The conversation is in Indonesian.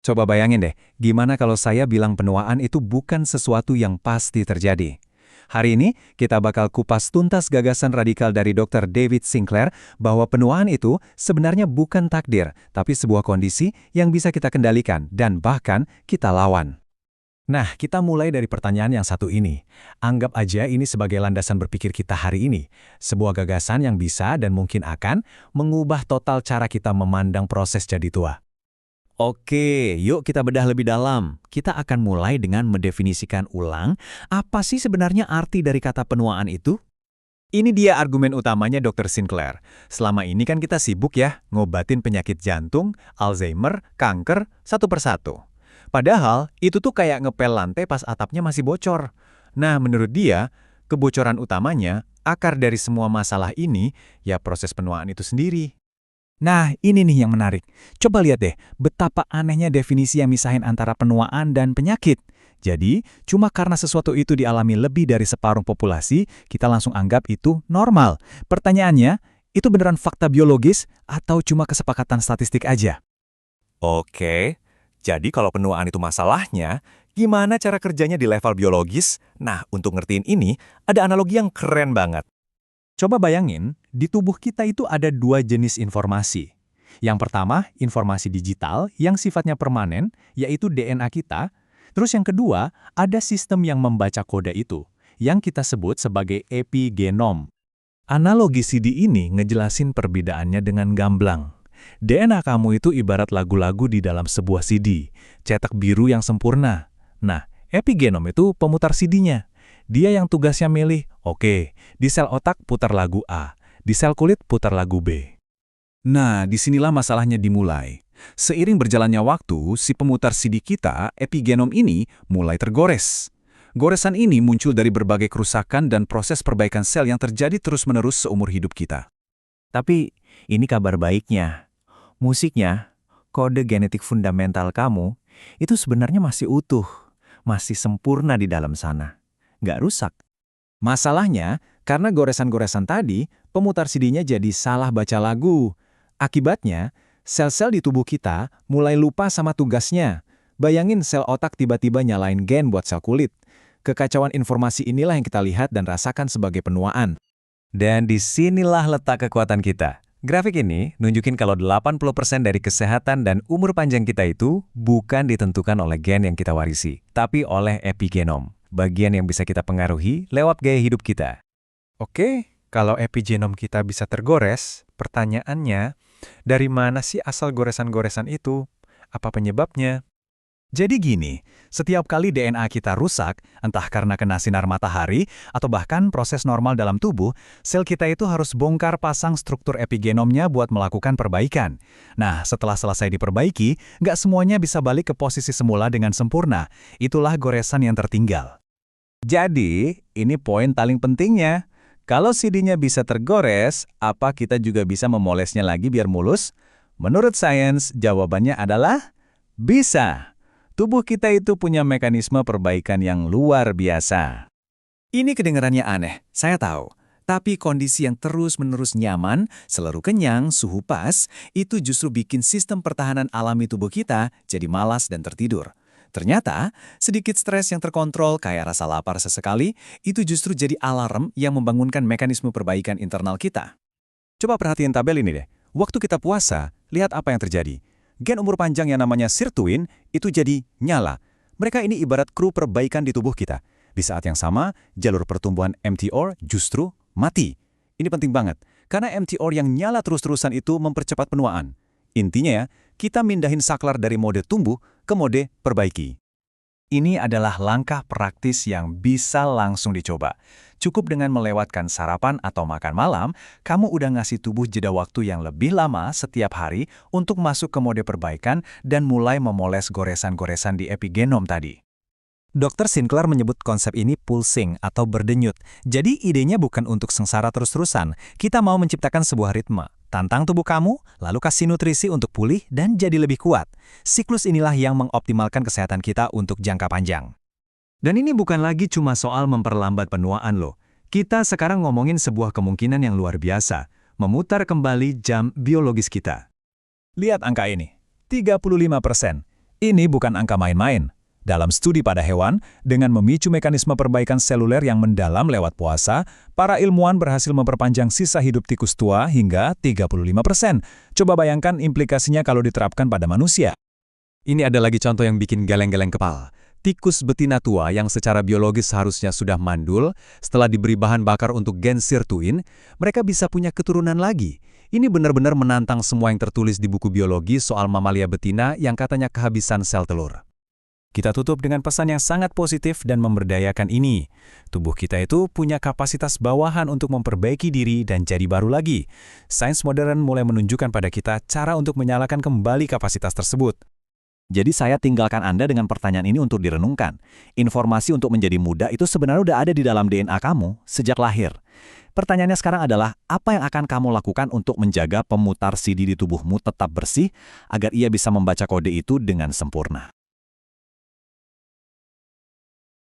Coba bayangin deh, gimana kalau saya bilang penuaan itu bukan sesuatu yang pasti terjadi? Hari ini, kita bakal kupas tuntas gagasan radikal dari Dr. David Sinclair bahwa penuaan itu sebenarnya bukan takdir, tapi sebuah kondisi yang bisa kita kendalikan dan bahkan kita lawan. Nah, kita mulai dari pertanyaan yang satu ini. Anggap aja ini sebagai landasan berpikir kita hari ini. Sebuah gagasan yang bisa dan mungkin akan mengubah total cara kita memandang proses jadi tua. Oke, yuk kita bedah lebih dalam. Kita akan mulai dengan mendefinisikan ulang apa sih sebenarnya arti dari kata penuaan itu? Ini dia argumen utamanya Dr. Sinclair. Selama ini kan kita sibuk ya, ngobatin penyakit jantung, Alzheimer, kanker, satu persatu. Padahal, itu tuh kayak ngepel lantai pas atapnya masih bocor. Nah, menurut dia, kebocoran utamanya, akar dari semua masalah ini, ya proses penuaan itu sendiri. Nah, ini nih yang menarik. Coba lihat deh, betapa anehnya definisi yang misahin antara penuaan dan penyakit. Jadi, cuma karena sesuatu itu dialami lebih dari separuh populasi, kita langsung anggap itu normal. Pertanyaannya, itu beneran fakta biologis atau cuma kesepakatan statistik aja? Oke, jadi kalau penuaan itu masalahnya, gimana cara kerjanya di level biologis? Nah, untuk ngertiin ini, ada analogi yang keren banget. Coba bayangin, di tubuh kita itu ada dua jenis informasi. Yang pertama, informasi digital yang sifatnya permanen, yaitu DNA kita. Terus yang kedua, ada sistem yang membaca kode itu, yang kita sebut sebagai epigenom. Analogi CD ini ngejelasin perbedaannya dengan gamblang. DNA kamu itu ibarat lagu-lagu di dalam sebuah CD, cetak biru yang sempurna. Nah, epigenom itu pemutar CD-nya. Dia yang tugasnya milih, oke, di sel otak putar lagu A, di sel kulit putar lagu B. Nah, disinilah masalahnya dimulai. Seiring berjalannya waktu, si pemutar CD kita, epigenom ini, mulai tergores. Goresan ini muncul dari berbagai kerusakan dan proses perbaikan sel yang terjadi terus-menerus seumur hidup kita. Tapi, ini kabar baiknya. Musiknya, kode genetik fundamental kamu, itu sebenarnya masih utuh, masih sempurna di dalam sana. Nggak rusak. Masalahnya, karena goresan-goresan tadi, pemutar CD-nya jadi salah baca lagu. Akibatnya, sel-sel di tubuh kita mulai lupa sama tugasnya. Bayangin sel otak tiba-tiba nyalain gen buat sel kulit. Kekacauan informasi inilah yang kita lihat dan rasakan sebagai penuaan. Dan disinilah letak kekuatan kita. Grafik ini nunjukin kalau 80% dari kesehatan dan umur panjang kita itu bukan ditentukan oleh gen yang kita warisi, tapi oleh epigenom. Bagian yang bisa kita pengaruhi lewat gaya hidup kita. Oke, kalau epigenom kita bisa tergores, pertanyaannya, dari mana sih asal goresan-goresan itu? Apa penyebabnya? Jadi gini, setiap kali DNA kita rusak, entah karena kena sinar matahari, atau bahkan proses normal dalam tubuh, sel kita itu harus bongkar pasang struktur epigenomnya buat melakukan perbaikan. Nah, setelah selesai diperbaiki, nggak semuanya bisa balik ke posisi semula dengan sempurna. Itulah goresan yang tertinggal. Jadi, ini poin paling pentingnya. Kalau CD-nya bisa tergores, apa kita juga bisa memolesnya lagi biar mulus? Menurut sains, jawabannya adalah bisa. Tubuh kita itu punya mekanisme perbaikan yang luar biasa. Ini kedengarannya aneh, saya tahu. Tapi kondisi yang terus-menerus nyaman, selalu kenyang, suhu pas, itu justru bikin sistem pertahanan alami tubuh kita jadi malas dan tertidur. Ternyata, sedikit stres yang terkontrol kayak rasa lapar sesekali, itu justru jadi alarm yang membangunkan mekanisme perbaikan internal kita. Coba perhatiin tabel ini deh. Waktu kita puasa, lihat apa yang terjadi. Gen umur panjang yang namanya sirtuin itu jadi nyala. Mereka ini ibarat kru perbaikan di tubuh kita. Di saat yang sama, jalur pertumbuhan mTOR justru mati. Ini penting banget, karena mTOR yang nyala terus-terusan itu mempercepat penuaan. Intinya ya, kita mindahin saklar dari mode tumbuh ke mode perbaiki. Ini adalah langkah praktis yang bisa langsung dicoba. Cukup dengan melewatkan sarapan atau makan malam, kamu udah ngasih tubuh jeda waktu yang lebih lama setiap hari untuk masuk ke mode perbaikan dan mulai memoles goresan-goresan di epigenom tadi. Dr. Sinclair menyebut konsep ini pulsing atau berdenyut. Jadi idenya bukan untuk sengsara terus-terusan. Kita mau menciptakan sebuah ritme. Tantang tubuh kamu, lalu kasih nutrisi untuk pulih dan jadi lebih kuat. Siklus inilah yang mengoptimalkan kesehatan kita untuk jangka panjang. Dan ini bukan lagi cuma soal memperlambat penuaan loh. Kita sekarang ngomongin sebuah kemungkinan yang luar biasa, memutar kembali jam biologis kita. Lihat angka ini, 35%. Ini bukan angka main-main. Dalam studi pada hewan, dengan memicu mekanisme perbaikan seluler yang mendalam lewat puasa, para ilmuwan berhasil memperpanjang sisa hidup tikus tua hingga 35%. Coba bayangkan implikasinya kalau diterapkan pada manusia. Ini ada lagi contoh yang bikin geleng-geleng kepala. Tikus betina tua yang secara biologis seharusnya sudah mandul, setelah diberi bahan bakar untuk gen sirtuin, mereka bisa punya keturunan lagi. Ini benar-benar menantang semua yang tertulis di buku biologi soal mamalia betina yang katanya kehabisan sel telur. Kita tutup dengan pesan yang sangat positif dan memberdayakan ini. Tubuh kita itu punya kapasitas bawahan untuk memperbaiki diri dan jadi baru lagi. Sains modern mulai menunjukkan pada kita cara untuk menyalakan kembali kapasitas tersebut. Jadi saya tinggalkan Anda dengan pertanyaan ini untuk direnungkan. Informasi untuk menjadi muda itu sebenarnya udah ada di dalam DNA kamu sejak lahir. Pertanyaannya sekarang adalah, apa yang akan kamu lakukan untuk menjaga pemutar CD di tubuhmu tetap bersih agar ia bisa membaca kode itu dengan sempurna?